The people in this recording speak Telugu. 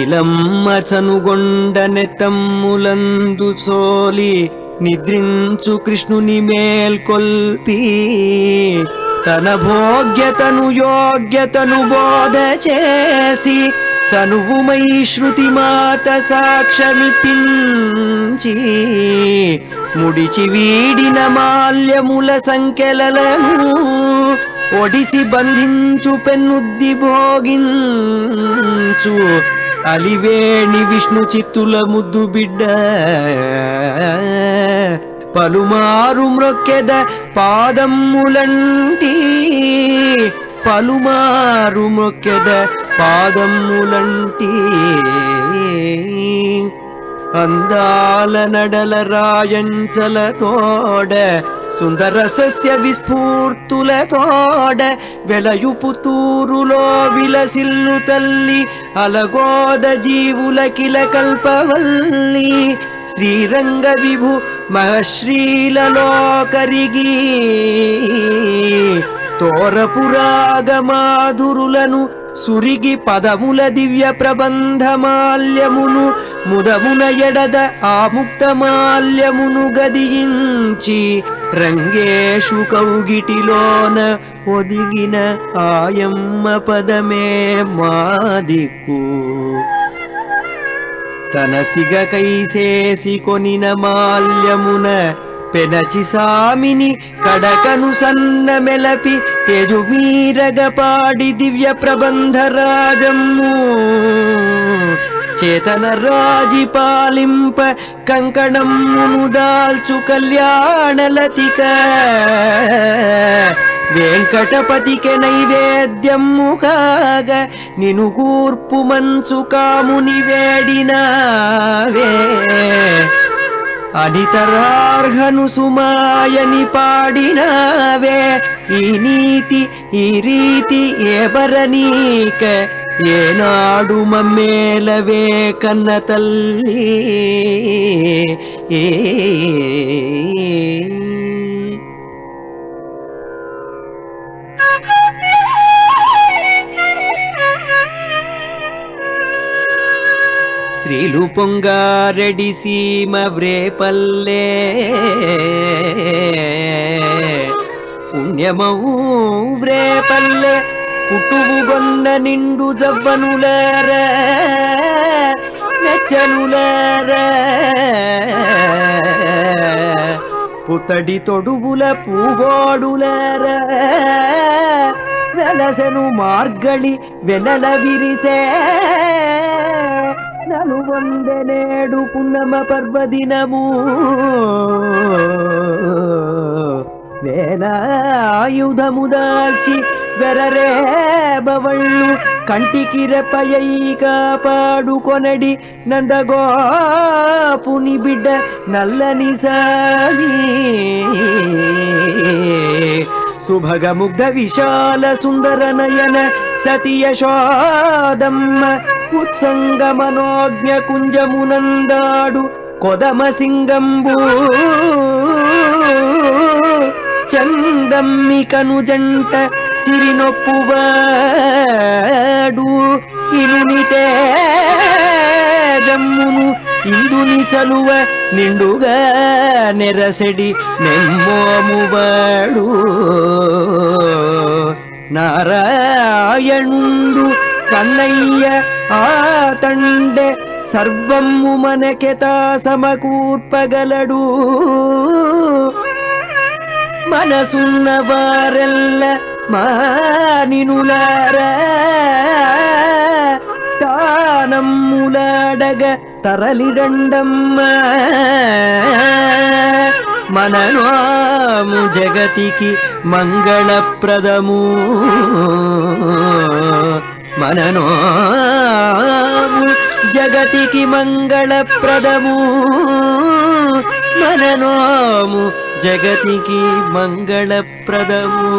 నీలమ్మ చనుగొండనె తమ్ములందు సోలి నిద్రించు కృష్ణుని మేల్కొల్పి తన భోగ్యతను యోగ్యతను బోధ చేసి చనువుమై శృతి మాత సాక్ష్యమిపించి ముడిచి వీడిన మాల్యముల సంకెలలను ఒడిసి బంధించు పెన్నుద్ది భోగించు అలివేణి విష్ణు చిత్తుల ముద్దు బిడ్డ పలుమారు మ్రొక్కెద పాదమ్ములంటి పలుమారు మ్రొక్కెద పాదమ్ములంటి అందాల నడల రాయంచల తోడ సుందర సస్య విస్ఫూర్తుల తోడ వెలయు పుతూరులో విలసిల్లు తల్లి అలగోద జీవుల కిల కల్పవల్లి శ్రీరంగ విభు మహశ్రీలలో కరిగి తోరపురాగమాధురులను సురిగి పదముల దివ్య ప్రబంధమాల్యమును ముదమున ఎడద ఆముక్తమాల్యమును గదియించి రంగేషు కౌగిటిలోన ఒదిగిన ఆయమ్మ పదమే మా దిక్కు తన సిగ కైసేసి కొనిన మాల్యమున పెనచి సామిని కడకను సన్న మెలపి తేజుమీరగ పాడి దివ్య ప్రబంధ రాజమ్ము చేతన రాజి పాలింప కంకణమ్మును దాల్చు కళ్యాణలతిక వెంకటపతికి నైవేద్యము కాగ నిను కూర్పు మంచు కాముని వేడినావే అనితరార్హను సుమాయని పాడినావే ఈ నీతి ఈ రీతి ఏ బరనీక ఏనాడు మమ్మేలవే కన్న తల్లి శ్రీలు పొంగారెడి సీమ వ్రేపల్లే పుణ్యమవు వ్రేపల్లె పుట్టువుగొన్న నిండు జవ్వనులార నెచ్చనులార పుతడి తొడువుల పూగోడులార వెలసెను మార్గళి వెనల విరిసే నలువందెనేడు పున్నమ పర్వదినము వేలాయుధము దాల్చి వెరరేబవళ్ళు కంటికి రెపయై కాపాడుకొనడి నందగోపుని బిడ్డ నల్లని సామి సుభగముగ్ధ విశాల సుందర నయన సతి యశోదమ్మ ఉత్సంగ మనోజ్ఞ కుంజమునందాడు కొదమ సింగంబు చందమ్మికను జంట సిరినొప్పువాడు ఇరునితే జమ్మును ఇందుని చలువ నిండుగా నెరసెడి నెమ్మోమువాడు నారాయణుండు కన్నయ్య ఆ తండె సర్వము మనకెతా సమకూర్పగలడు మనసున్న వారెల్ల మానినులారా తానమ్ములాడగ తరలిరండమ్మ మననోము జగతికి మంగళప్రదము మననోము జగతికి మంగళప్రదము మననోము జగతికి మంగళప్రదము